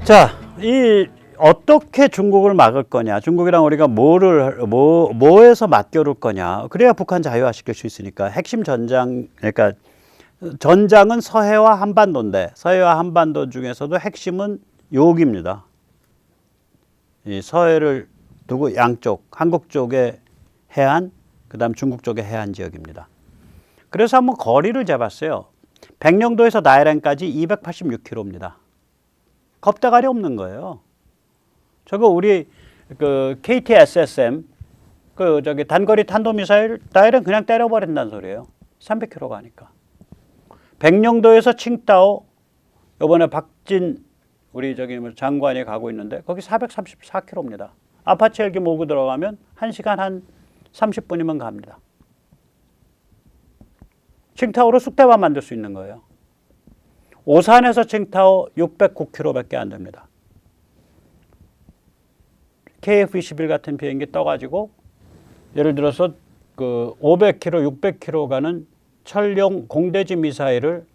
자, 어떻게 중국을 막을 거냐, 중국이랑 우리가 뭐에서 맞겨룰 거냐, 그래야 북한 자유화시킬 수 있으니까 핵심 전장, 그러니까 전장은 서해와 한반도인데 서해와 한반도 중에서도 핵심은 여기입니다. 이 서해를 두고 양쪽, 한국 쪽의 해안, 그다음 중국 쪽의 해안 지역입니다. 그래서 한번 거리를 재봤어요. 백령도에서 나이랭까지 286km입니다. 겁대가리 없는 거예요. 저거 우리 그 KTSSM 단거리 탄도미사일 나이랭 그냥 때려버린다는 소리예요. 300km 가니까. 백령도에서 칭다오, 이번에 박진 우리 장관이 가고 있는데 거기 434km입니다. 아파치 헬기 몰고 들어가면 1시간 한 30분이면 갑니다. 칭타오로 쑥대밭 만들 수 있는 거예요. 오산에서 칭타오 609km밖에 안 됩니다. KF-21 같은 비행기 떠가지고 예를 들어서 그 500km, 600km 가는 철룡 공대지 미사일을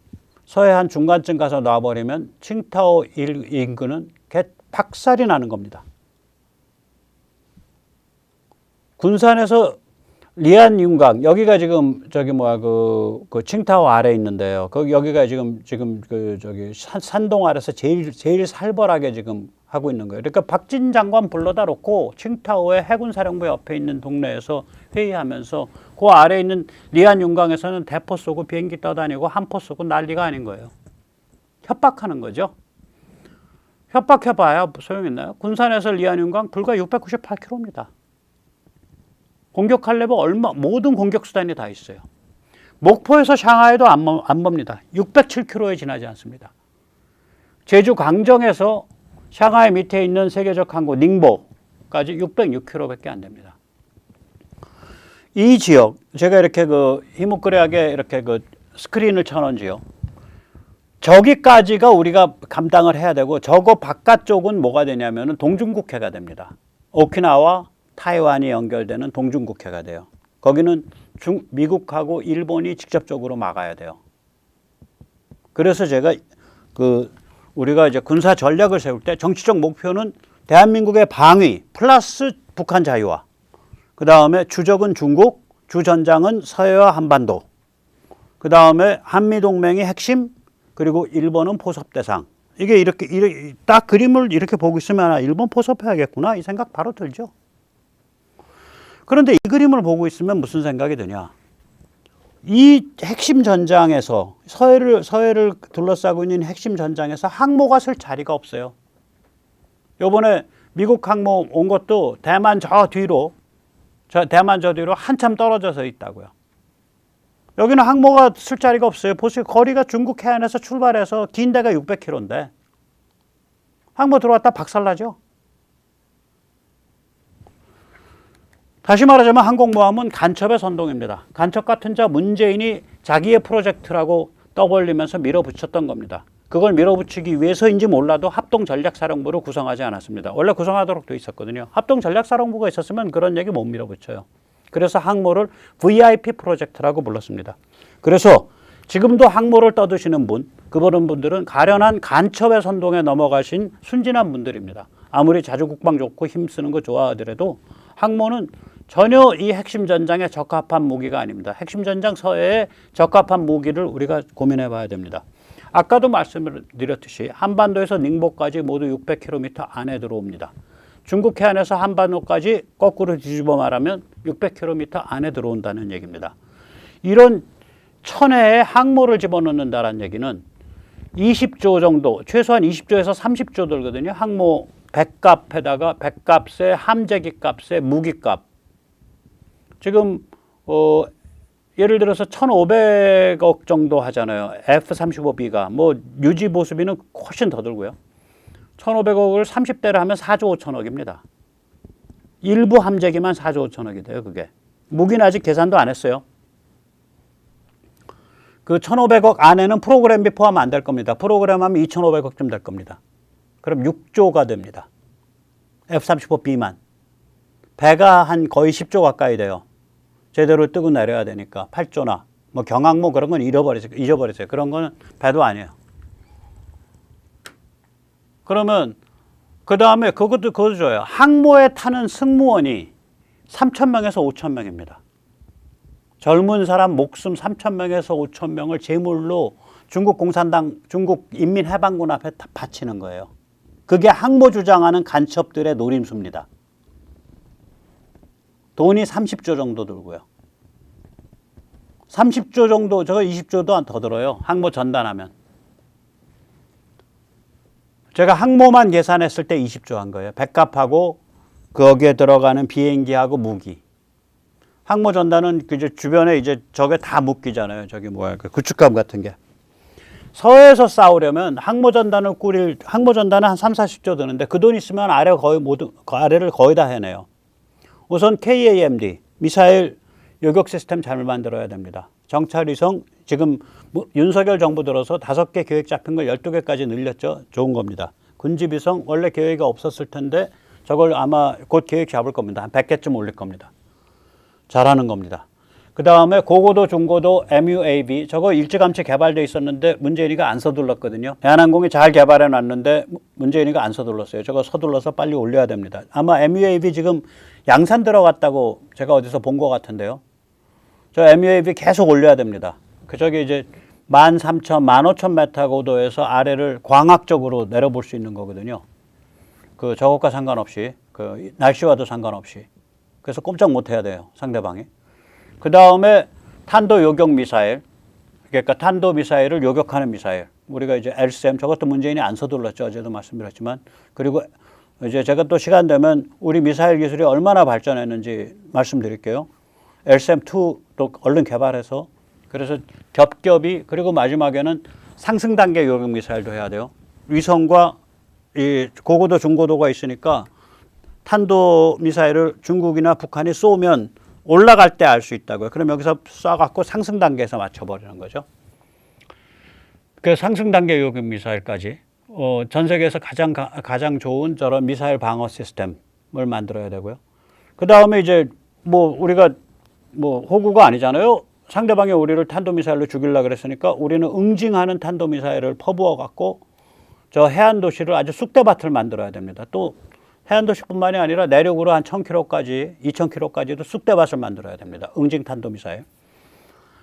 서해안 중간쯤 가서 놔버리면 칭타오 인근은 박살이 나는 겁니다. 군산에서 리안윤강, 여기가 지금 그 칭타오 아래 있는데요. 여기가 지금 산동 아래서 제일 살벌하게 지금 하고 있는 거예요. 그러니까 박진 장관 불러다 놓고 칭타오의 해군사령부 옆에 있는 동네에서 회의하면서 그 아래 있는 리안윤강에서는 대포 쏘고 비행기 떠다니고 한포 쏘고 난리가 아닌 거예요. 협박하는 거죠. 협박해봐야 소용있나요? 군산에서 리안윤강 불과 698km입니다. 공격하려면 모든 공격 수단이 다 있어요. 목포에서 샹하이도 안 멉니다. 607km에 지나지 않습니다. 제주 강정에서 샹하이 밑에 있는 세계적 항구 닝보까지 606km밖에 안 됩니다. 이 지역, 제가 이렇게 희뭇그레하게 이렇게 스크린을 쳐놓은지요. 저기까지가 우리가 감당을 해야 되고, 저거 바깥쪽은 뭐가 되냐면은 동중국해가 됩니다. 오키나와 타이완이 연결되는 동중국해가 돼요. 거기는 미국하고 일본이 직접적으로 막아야 돼요. 그래서 제가 우리가 이제 군사 전략을 세울 때 정치적 목표는 대한민국의 방위 플러스 북한 자유화. 그 다음에 주적은 중국, 주전장은 서해와 한반도. 그 다음에 한미동맹이 핵심, 그리고 일본은 포섭 대상. 이게 이렇게 딱 그림을 이렇게 보고 있으면 일본 포섭해야겠구나 이 생각 바로 들죠. 그런데 이 그림을 보고 있으면 무슨 생각이 드냐. 이 핵심 전장에서 서해를 둘러싸고 있는 핵심 전장에서 항모가 쓸 자리가 없어요. 요번에 미국 항모 온 것도 대만 저 뒤로 한참 떨어져서 있다고요. 여기는 항모가 쓸 자리가 없어요. 보세요. 거리가 중국 해안에서 출발해서 긴 데가 600km인데 항모 들어왔다 박살나죠. 다시 말하자면 항공모함은 간첩의 선동입니다. 간첩 같은 자 문재인이 자기의 프로젝트라고 떠벌리면서 밀어붙였던 겁니다. 그걸 밀어붙이기 위해서인지 몰라도 합동전략사령부를 구성하지 않았습니다. 원래 구성하도록 돼 있었거든요. 합동전략사령부가 있었으면 그런 얘기 못 밀어붙여요. 그래서 항모를 VIP 프로젝트라고 불렀습니다. 그래서 지금도 항모를 떠드시는 그런 분들은 가련한 간첩의 선동에 넘어가신 순진한 분들입니다. 아무리 자주국방 좋고 힘쓰는 거 좋아하더라도 항모는 전혀 이 핵심 전장에 적합한 무기가 아닙니다. 핵심 전장 서해에 적합한 무기를 우리가 고민해 봐야 됩니다. 아까도 말씀을 드렸듯이 한반도에서 닝보까지 모두 600km 안에 들어옵니다. 중국 해안에서 한반도까지 거꾸로 뒤집어 말하면 600km 안에 들어온다는 얘기입니다. 이런 천해에 항모를 집어넣는다는 얘기는 20조 정도, 최소한 20조에서 30조 들거든요. 항모 백값에다가 백값에 함재기 값에 무기값. 지금 예를 들어서 1,500억 정도 하잖아요. F-35B가 유지 보수비는 훨씬 더 들고요. 1,500억을 30대를 하면 4조 5천억입니다. 일부 함재기만 4조 5천억이 돼요. 그게 무기는 아직 계산도 안 했어요. 그 1,500억 안에는 프로그램비 포함 안 될 겁니다. 프로그램 하면 2,500억쯤 될 겁니다. 그럼 6조가 됩니다. F-35B만. 배가 한 거의 10조 가까이 돼요. 제대로 뜨고 내려야 되니까 8조나 경항모 그런 건 잊어버리세요. 그런 거는 배도 아니에요. 그러면 그 다음에 그것도 줘요. 항모에 타는 승무원이 3,000명에서 5,000명입니다. 젊은 사람 목숨 3,000명에서 5,000명을 제물로 중국 공산당, 중국 인민해방군 앞에 다 바치는 거예요. 그게 항모 주장하는 간첩들의 노림수입니다. 돈이 30조 정도 들고요. 30조 정도, 저거 20조도 더 들어요. 항모 전단하면. 제가 항모만 계산했을 때 20조 한 거예요. 백값하고 거기에 들어가는 비행기하고 무기. 항모 전단은 이제 주변에 이제 저게 다 묶이잖아요. 저기 뭐야, 그 구축감 같은 게. 서해에서 싸우려면 항모 전단은 한 3, 40조 드는데 그 돈 있으면 아래를 거의 다 해내요. 우선 KAMD, 미사일 요격 시스템 잘 만들어야 됩니다. 정찰위성, 지금 윤석열 정부 들어서 5개 계획 잡힌 걸 12개까지 늘렸죠. 좋은 겁니다. 군집위성 원래 계획이 없었을 텐데 저걸 아마 곧 계획 잡을 겁니다. 한 100개쯤 올릴 겁니다. 잘하는 겁니다. 그 다음에 고고도 중고도 MUAV 저거 일찌감치 개발돼 있었는데 문재인이가 안 서둘렀거든요. 대한항공이 잘 개발해 놨는데 문재인이가 안 서둘렀어요. 저거 서둘러서 빨리 올려야 됩니다. 아마 MUAV 지금 양산 들어갔다고 제가 어디서 본 것 같은데요. 저 MUAV 계속 올려야 됩니다. 저기 이제 13,000, 15,000m 고도에서 아래를 광학적으로 내려볼 수 있는 거거든요. 그 저것과 상관없이, 그 날씨와도 상관없이. 그래서 꼼짝 못 해야 돼요, 상대방이. 그 다음에 탄도 요격 미사일, 그러니까 탄도 미사일을 요격하는 미사일. 우리가 이제 LSM, 저것도 문재인이 안 서둘렀죠. 어제도 말씀드렸지만. 그리고 이제 제가 또 시간 되면 우리 미사일 기술이 얼마나 발전했는지 말씀드릴게요. LSM-2도 얼른 개발해서, 그래서 겹겹이, 그리고 마지막에는 상승 단계 요격 미사일도 해야 돼요. 위성과 이 고고도 중고도가 있으니까 탄도 미사일을 중국이나 북한이 쏘면 올라갈 때 알 수 있다고요. 그럼 여기서 쏴갖고 상승 단계에서 맞춰버리는 거죠. 그 상승 단계 요격 미사일까지 전 세계에서 가장 좋은 저런 미사일 방어 시스템을 만들어야 되고요. 그 다음에 이제 우리가 호구가 아니잖아요. 상대방이 우리를 탄도미사일로 죽이려고 그랬으니까 우리는 응징하는 탄도미사일을 퍼부어갖고 저 해안도시를 아주 쑥대밭을 만들어야 됩니다. 또 해안도시뿐만이 아니라 내륙으로 한 1,000km까지, 2,000km까지도 쑥대밭을 만들어야 됩니다. 응징 탄도미사일.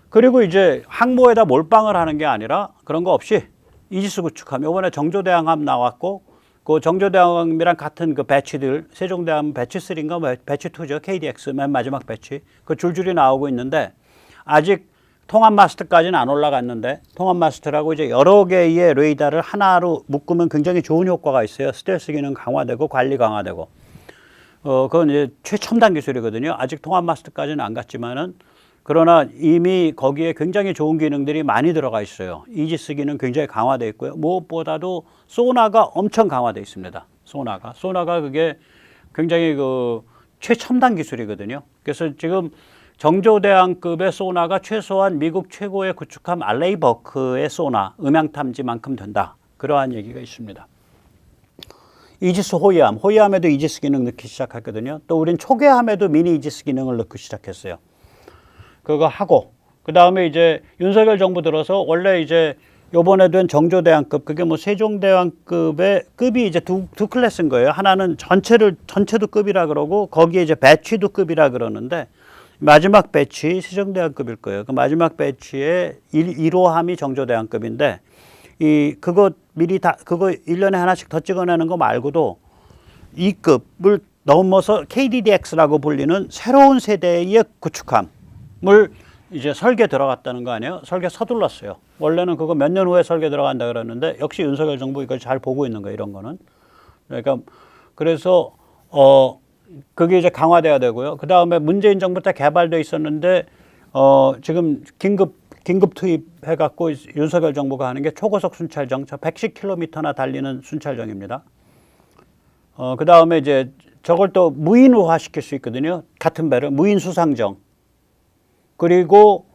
그리고 이제 항모에다 몰빵을 하는 게 아니라 그런 거 없이 이지스 구축함. 이번에 정조대왕함 나왔고 그 정조대왕이랑 같은 그 배치들, 세종대왕 배치 3인가 배치 2죠. KDX 맨 마지막 배치. 그 줄줄이 나오고 있는데 아직 통합 마스트까지는 안 올라갔는데 통합 마스트라고 이제 여러 개의 레이더를 하나로 묶으면 굉장히 좋은 효과가 있어요. 스텔스 기능 강화되고 관리 강화되고. 그건 이제 최첨단 기술이거든요. 아직 통합 마스트까지는 안 갔지만은 그러나 이미 거기에 굉장히 좋은 기능들이 많이 들어가 있어요. 이지스 기능 굉장히 강화되어 있고요. 무엇보다도 소나가 엄청 강화되어 있습니다. 소나가 그게 굉장히 그 최첨단 기술이거든요. 그래서 지금 정조대왕급의 소나가 최소한 미국 최고의 구축함 알레이버크의 소나, 음향탐지만큼 된다. 그러한 얘기가 있습니다. 이지스 호위함에도 이지스 기능 넣기 시작했거든요. 또 우린 초계함에도 미니 이지스 기능을 넣기 시작했어요. 그거 하고, 그 다음에 이제 윤석열 정부 들어서 원래 이제 요번에 된 정조대왕급, 그게 세종대왕급의 급이 이제 두 클래스인 거예요. 하나는 전체도 급이라 그러고, 거기에 이제 배치도 급이라 그러는데, 마지막 배치 세종대왕급일 거예요. 그 마지막 배치의 1호함이 정조대왕급인데 그거 미리 그거 1년에 하나씩 더 찍어내는 거 말고도 이 급을 넘어서 KDDX라고 불리는 새로운 세대의 구축함을 이제 설계 들어갔다는 거 아니에요? 설계 서둘렀어요. 원래는 그거 몇 년 후에 설계 들어간다 그러는데 역시 윤석열 정부 이걸 잘 보고 있는 거예요. 이런 거는. 그러니까 그래서 그게 이제 강화돼야 되고요. 그 다음에 문재인 정부 때 개발돼 있었는데 지금 긴급 투입해갖고 윤석열 정부가 하는 게 초고속 순찰정, 저 110km나 달리는 순찰정입니다. 그 다음에 이제 저걸 또 무인화 시킬 수 있거든요. 같은 배를 무인 수상정. 그리고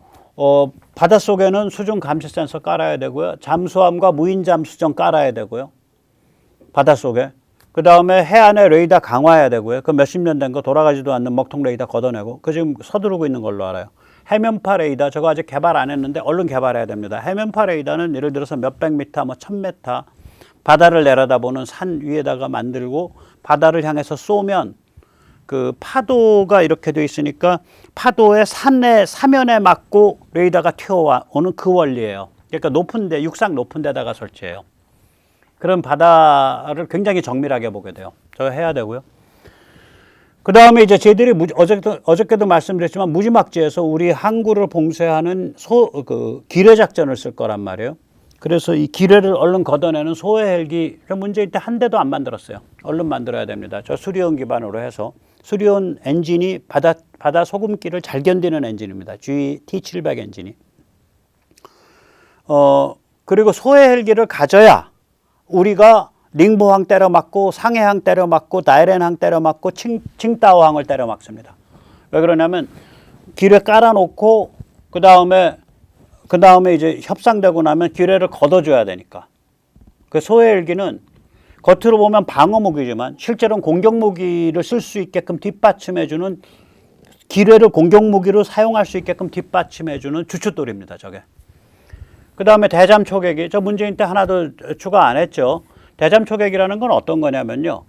바닷속에는 수중 감시 센서 깔아야 되고요. 잠수함과 무인 잠수정 깔아야 되고요. 바닷속에. 그 다음에 해안에 레이더 강화해야 되고요. 그 몇십 년 된 거 돌아가지도 않는 먹통 레이더 걷어내고. 그 지금 서두르고 있는 걸로 알아요. 해면파 레이더 저거 아직 개발 안 했는데 얼른 개발해야 됩니다. 해면파 레이더는 예를 들어서 몇백 미터, 1,000m 바다를 내려다보는 산 위에다가 만들고 바다를 향해서 쏘면 그 파도가 이렇게 돼 있으니까 파도의 산의 사면에 맞고 레이더가 튀어오는 그 원리예요. 그러니까 높은데, 육상 높은 데다가 설치해요. 그럼 바다를 굉장히 정밀하게 보게 돼요. 저 해야 되고요. 그 다음에 이제 쟤들이 어저께도 말씀드렸지만 무지막지에서 우리 항구를 봉쇄하는 기뢰 작전을 쓸 거란 말이에요. 그래서 이 기뢰를 얼른 걷어내는 소해 헬기, 문재인 때 한 대도 안 만들었어요. 얼른 만들어야 됩니다. 저 수리온 기반으로 해서. 수리온 엔진이 바다 소금기를 잘 견디는 엔진입니다. GT700 엔진이. 그리고 소해 헬기를 가져야 우리가 닝보항 때려 맞고 상해항 때려 맞고 다이렌항 때려 맞고 칭따오항을 때려 맞습니다. 왜 그러냐면 기뢰 깔아놓고 그 다음에 이제 협상되고 나면 기뢰를 걷어줘야 되니까. 그 소해 헬기는 겉으로 보면 방어 무기지만 실제로는 공격 무기를 쓸 수 있게끔 뒷받침해주는, 기뢰를 공격 무기로 사용할 수 있게끔 뒷받침해주는 주춧돌입니다. 저게. 그 다음에 대잠 초계기, 저 문재인 때 하나도 추가 안 했죠. 대잠 초계기라는 건 어떤 거냐면요.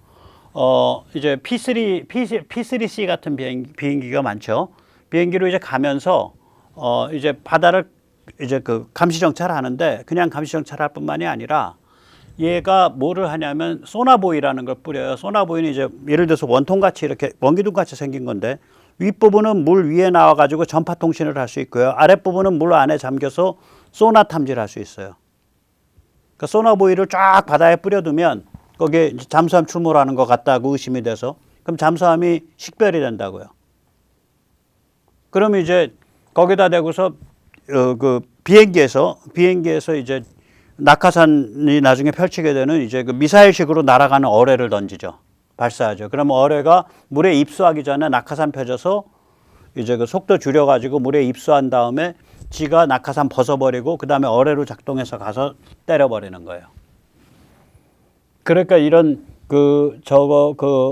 이제 P3C 같은 비행기가 많죠. 비행기로 이제 가면서 이제 바다를 이제 그 감시 정찰하는데, 그냥 감시 정찰할 뿐만이 아니라 얘가 뭐를 하냐면 소나보이라는 걸 뿌려요. 소나보이는 이제 예를 들어서 원통같이 이렇게 원기둥같이 생긴 건데, 윗부분은 물 위에 나와가지고 전파 통신을 할 수 있고요. 아랫부분은 물 안에 잠겨서 소나 탐지를 할 수 있어요. 그러니까 소나보이를 쫙 바다에 뿌려두면 거기에 잠수함 출몰하는 것 같다고 의심이 돼서, 그럼 잠수함이 식별이 된다고요. 그럼 이제 거기다 대고서 그 비행기에서 이제 낙하산이 나중에 펼치게 되는 이제 그 미사일식으로 날아가는 어뢰를 던지죠. 발사하죠. 그러면 어뢰가 물에 입수하기 전에 낙하산 펴져서 이제 그 속도 줄여가지고 물에 입수한 다음에 지가 낙하산 벗어버리고 그 다음에 어뢰로 작동해서 가서 때려버리는 거예요. 그러니까 이런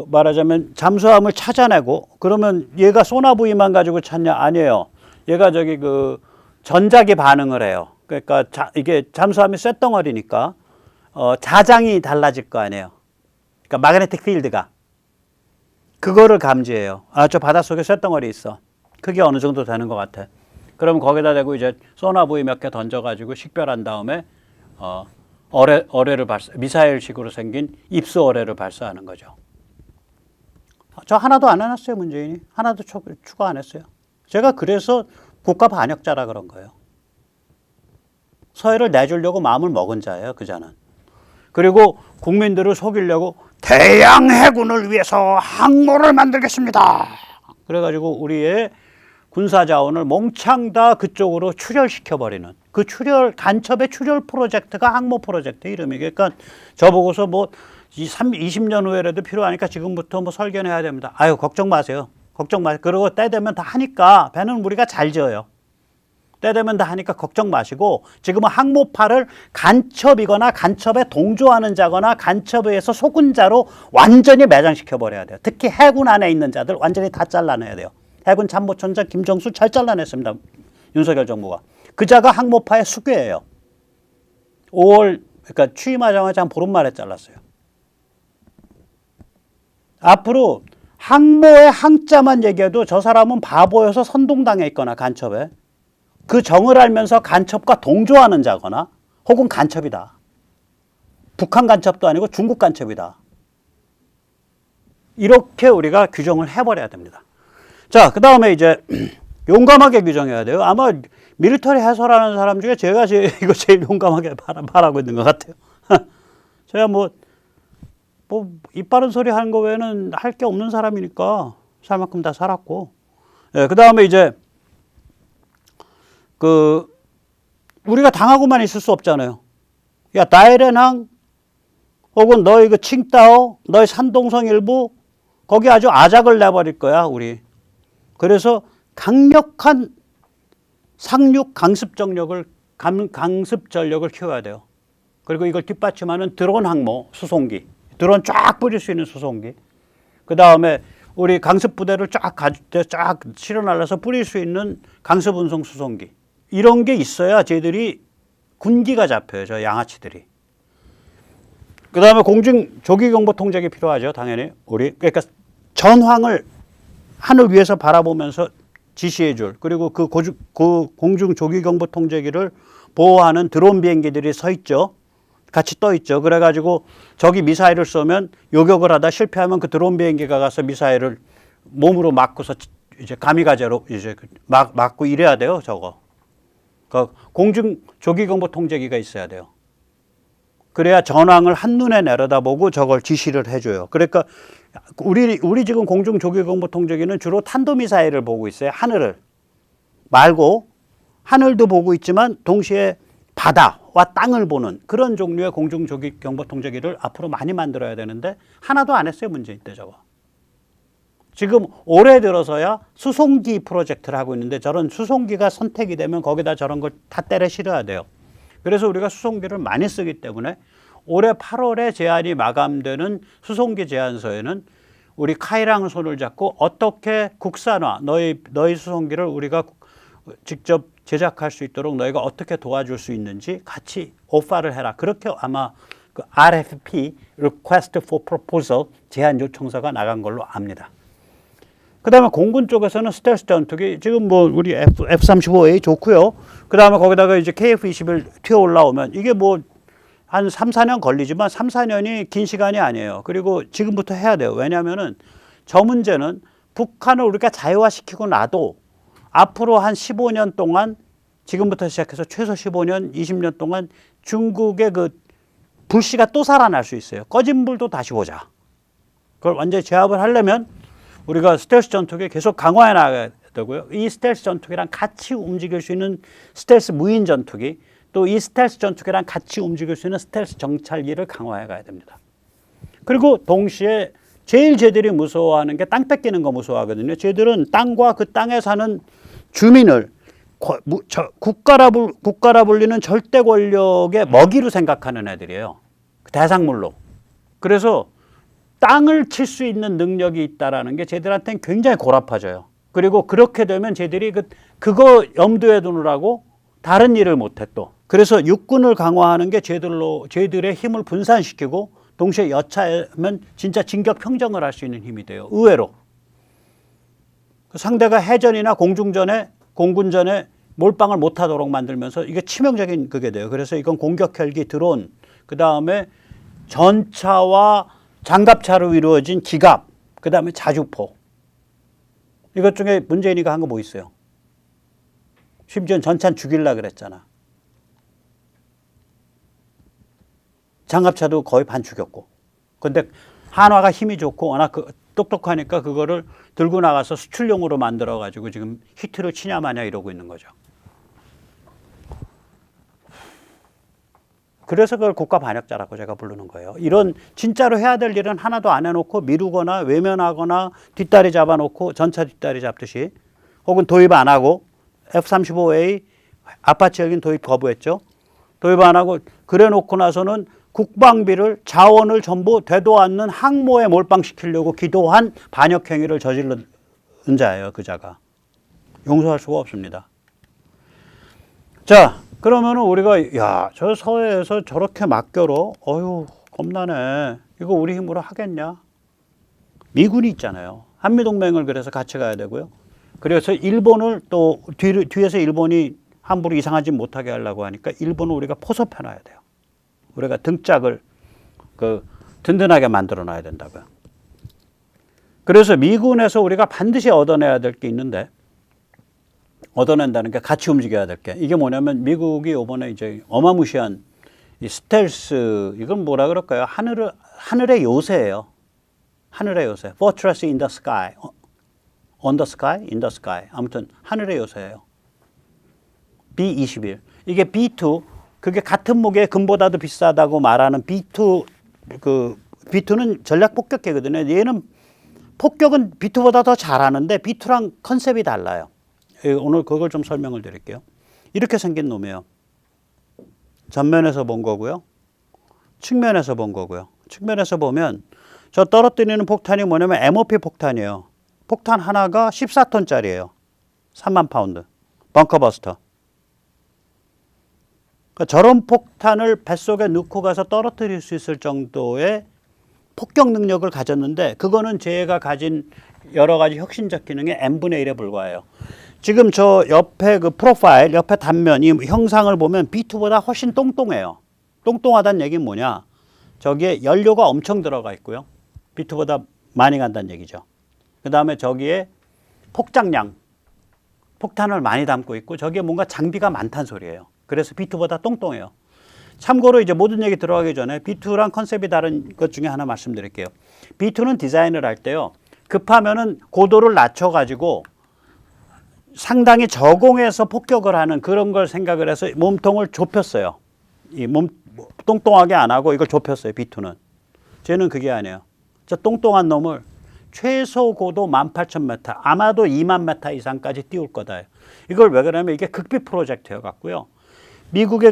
말하자면 잠수함을 찾아내고, 그러면 얘가 소나부이만 가지고 찾냐? 아니에요. 얘가 전자기 반응을 해요. 그러니까 이게 잠수함이 쇳덩어리니까 자장이 달라질 거 아니에요. 그러니까 마그네틱 필드가. 그거를 감지해요. 아, 저 바닷속에 쇳덩어리 있어. 크게 어느 정도 되는 것 같아. 그러면 거기다 대고 이제 소나부이 몇 개 던져가지고 식별한 다음에 어뢰를 미사일식으로 생긴 입수 어뢰를 발사하는 거죠. 저 하나도 안 해놨어요, 문재인이. 하나도 추가 안 했어요. 제가 그래서 국가 반역자라 그런 거예요. 서해를 내주려고 마음을 먹은 자예요, 그자는. 그리고 국민들을 속이려고 대양 해군을 위해서 항모를 만들겠습니다. 그래가지고 우리의 군사 자원을 몽창 다 그쪽으로 출혈시켜버리는, 그 간첩의 출혈 프로젝트가 항모 프로젝트 이름이. 그러니까 저보고서 20년 후에라도 필요하니까 지금부터 설계해야 됩니다. 아유, 걱정 마세요. 걱정 마세요. 그러고 때 되면 다 하니까, 배는 우리가 잘 지어요. 때 되면 다 하니까 걱정 마시고, 지금은 항모파를 간첩이거나 간첩에 동조하는 자거나 간첩에 의해서 속은 자로 완전히 매장시켜버려야 돼요. 특히 해군 안에 있는 자들 완전히 다 잘라내야 돼요. 해군 참모총장 김정수 잘 잘라냈습니다. 윤석열 정부가. 그자가 항모파의 수괴예요. 5월, 그러니까 취임하자마자 한 보름 만에 잘랐어요. 앞으로 항모의 항자만 얘기해도 저 사람은 바보여서 선동당해 있거나 간첩에, 그 정을 알면서 간첩과 동조하는 자거나 혹은 간첩이다. 북한 간첩도 아니고 중국 간첩이다. 이렇게 우리가 규정을 해버려야 됩니다. 자, 그 다음에 이제 용감하게 규정해야 돼요. 아마 밀리터리 해설하는 사람 중에 제가 이거 제일 용감하게 말하고 있는 것 같아요. 제가 입 바른 소리 하는 거 외에는 할 게 없는 사람이니까 살 만큼 다 살았고. 예, 그 다음에 이제 우리가 당하고만 있을 수 없잖아요. 야, 다이렌항 혹은 너희 칭따오, 너희 산동성 일부 거기 아주 아작을 내버릴 거야, 우리. 그래서 강력한 상륙 강습 전력을 키워야 돼요. 그리고 이걸 뒷받침하는 드론 항모 수송기, 드론 쫙 뿌릴 수 있는 수송기. 그 다음에 우리 강습 부대를 쫙 실어 날라서 뿌릴 수 있는 강습 운송 수송기. 이런 게 있어야 쟤들이 군기가 잡혀요, 저 양아치들이. 그 다음에 공중 조기 경보 통제기 필요하죠. 당연히 그러니까 전황을 하늘 위에서 바라보면서 지시해 줄, 그리고 그 공중 조기 경보 통제기를 보호하는 드론 비행기들이 서 있죠. 같이 떠 있죠. 그래가지고 적이 미사일을 쏘면 요격을 하다 실패하면 그 드론 비행기가 가서 미사일을 몸으로 맞고서 이제 가미가제로 이제 맞고 이래야 돼요. 저거. 그 공중 조기 경보 통제기가 있어야 돼요. 그래야 전황을 한눈에 내려다보고 저걸 지시를 해줘요. 그러니까 우리 지금 공중 조기 경보 통제기는 주로 탄도미사일을 보고 있어요. 하늘을 말고 하늘도 보고 있지만 동시에 바다와 땅을 보는 그런 종류의 공중 조기 경보 통제기를 앞으로 많이 만들어야 되는데 하나도 안 했어요. 문재인 때 저거. 지금 올해 들어서야 수송기 프로젝트를 하고 있는데 저런 수송기가 선택이 되면 거기다 저런 걸 다 때려 실어야 돼요. 그래서 우리가 수송기를 많이 쓰기 때문에 올해 8월에 제안이 마감되는 수송기 제안서에는 우리 카이랑 손을 잡고 어떻게 국산화, 너희 수송기를 우리가 직접 제작할 수 있도록 너희가 어떻게 도와줄 수 있는지 같이 오파를 해라. 그렇게 아마 그 RFP, Request for Proposal 제안 요청서가 나간 걸로 압니다. 그 다음에 공군 쪽에서는 스텔스 전투기, 지금 뭐 우리 F-35A 좋고요. 그 다음에 거기다가 이제 KF-21 튀어 올라오면 이게 뭐 한 3, 4년 걸리지만 3, 4년이 긴 시간이 아니에요. 그리고 지금부터 해야 돼요. 왜냐하면은 저 문제는 북한을 우리가 자유화시키고 나도 앞으로 한 15년 동안 지금부터 시작해서 최소 15년, 20년 동안 중국의 그 불씨가 또 살아날 수 있어요. 꺼진 불도 다시 보자. 그걸 완전히 제압을 하려면 우리가 스텔스 전투기 계속 강화해 나가야 되고요. 이 스텔스 전투기랑 같이 움직일 수 있는 스텔스 무인 전투기, 또 이 스텔스 전투기랑 같이 움직일 수 있는 스텔스 정찰기를 강화해 가야 됩니다. 그리고 동시에 제일 쟤들이 무서워하는 게 땅 뺏기는 거 무서워하거든요. 쟤들은 땅과 그 땅에 사는 주민을 국가라 불리는 절대 권력의 먹이로 생각하는 애들이에요. 대상물로. 그래서 땅을 칠 수 있는 능력이 있다라는 게 쟤들한테는 굉장히 고라파져요. 그리고 그렇게 되면 쟤들이 그거 염두에 두느라고 다른 일을 못해 또. 그래서 육군을 강화하는 게 쟤들의 힘을 분산시키고 동시에 여차하면 진짜 진격 평정을 할 수 있는 힘이 돼요. 의외로. 상대가 해전이나 공군전에 몰빵을 못하도록 만들면서 이게 치명적인 그게 돼요. 그래서 이건 공격 헬기, 드론, 그 다음에 전차와 장갑차로 이루어진 기갑, 그 다음에 자주포. 이것 중에 문재인이가 한 거 뭐 있어요? 심지어 전차는 죽일라 그랬잖아. 장갑차도 거의 반 죽였고. 근데 한화가 힘이 좋고 워낙 똑똑하니까 그거를 들고 나가서 수출용으로 만들어가지고 지금 히트를 치냐 마냐 이러고 있는 거죠. 그래서 그걸 국가 반역자라고 제가 부르는 거예요. 이런 진짜로 해야 될 일은 하나도 안 해놓고 미루거나 외면하거나 뒷다리 잡아놓고 전차 뒷다리 잡듯이 혹은 도입 안 하고 F-35A 아파치 헬기는 도입 거부했죠. 도입 안 하고 그래 놓고 나서는 국방비를 자원을 전부 되도 않는 항모에 몰빵시키려고 기도한 반역 행위를 저지른 자예요. 그 자가. 용서할 수가 없습니다. 자, 그러면은 우리가 야, 저 서해에서 저렇게 막결어? 어휴, 겁나네. 이거 우리 힘으로 하겠냐? 미군이 있잖아요. 한미동맹을 그래서 같이 가야 되고요. 그래서 일본을 또 뒤에서 일본이 함부로 이상한 짓 못하게 하려고 하니까 일본을 우리가 포섭해 놔야 돼요. 우리가 등짝을 든든하게 만들어 놔야 된다고요. 그래서 미군에서 우리가 반드시 얻어내야 될 게 있는데 얻어낸다는 게 같이 움직여야 될 게 이게 뭐냐면 미국이 이번에 이제 어마무시한 이 스텔스 이건 뭐라 그럴까요? 하늘의 요새예요. 하늘의 요새. Fortress in the sky. On the sky, in the sky. 아무튼 하늘의 요새예요. B-21. 이게 B2 그게 같은 무게의 금보다도 비싸다고 말하는 B2 B2는 전략 폭격기거든요. 얘는 폭격은 B2보다 더 잘하는데 B2랑 컨셉이 달라요. 오늘 그걸 좀 설명을 드릴게요. 이렇게 생긴 놈이에요. 전면에서 본 거고요. 측면에서 본 거고요. 측면에서 보면 저 떨어뜨리는 폭탄이 뭐냐면 MOP 폭탄이에요. 폭탄 하나가 14톤짜리예요. 3만 파운드. 벙커버스터. 그러니까 저런 폭탄을 뱃속에 넣고 가서 떨어뜨릴 수 있을 정도의 폭격 능력을 가졌는데 그거는 제가 가진 여러 가지 혁신적 기능의 n분의 1에 불과해요. 지금 저 옆에 그 프로파일, 옆에 단면, 이 형상을 보면 B2보다 훨씬 똥똥해요. 똥똥하다는 얘기는 뭐냐? 저기에 연료가 엄청 들어가 있고요. B2보다 많이 간다는 얘기죠. 그 다음에 저기에 폭장량, 폭탄을 많이 담고 있고 저기에 뭔가 장비가 많다는 소리예요. 그래서 B2보다 똥똥해요. 참고로 이제 모든 얘기 들어가기 전에 B2랑 컨셉이 다른 것 중에 하나 말씀드릴게요. B2는 디자인을 할 때요. 급하면은 고도를 낮춰가지고 상당히 저공해서 폭격을 하는 그런 걸 생각을 해서 몸통을 좁혔어요. 이 몸 똥똥하게 안 하고 이걸 좁혔어요. B2는. 쟤는 그게 아니에요. 저 똥똥한 놈을 최소 고도 18,000m, 아마도 20,000m 이상까지 띄울 거다. 이걸 왜 그러냐면 이게 극비 프로젝트여 갖고요. 미국의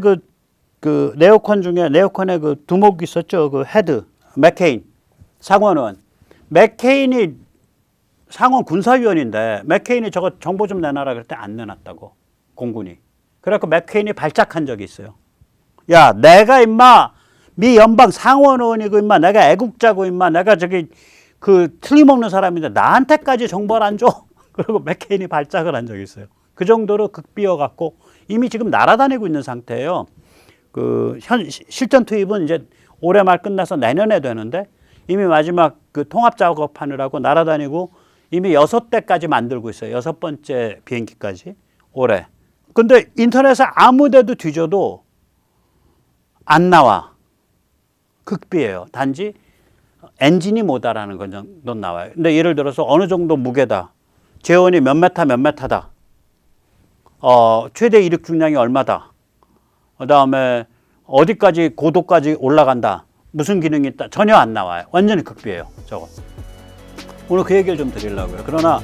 그 네오컨의 그 두목 있었죠. 그 헤드, 맥케인, 상원은. 맥케인이 상원 군사위원인데 맥케인이 저거 정보 좀 내놔라 그럴 때 안 내놨다고. 공군이. 그래갖고 맥케인이 발작한 적이 있어요. 야, 내가 임마 미 연방 상원 의원이고 임마 내가 애국자고 임마 내가 저기 그 틀림없는 사람인데 나한테까지 정보를 안 줘? 그리고 맥케인이 발작을 한 적이 있어요. 그 정도로 극비어 갖고 이미 지금 날아다니고 있는 상태예요. 그 실전 투입은 이제 올해 말 끝나서 내년에 되는데 이미 마지막 그 통합 작업하느라고 날아다니고 이미 6대까지 만들고 있어요. 6번째 비행기까지 올해. 근데 인터넷에 아무 데도 뒤져도 안 나와. 극비예요. 단지 엔진이 뭐다라는 건 정도 나와요. 근데 예를 들어서 어느 정도 무게다. 제원이 몇 메타다. 최대 이륙 중량이 얼마다. 그다음에 어디까지 고도까지 올라간다. 무슨 기능이 있다. 전혀 안 나와요. 완전히 극비예요. 저거. 오늘 그 얘기를 좀 드리려고요. 그러나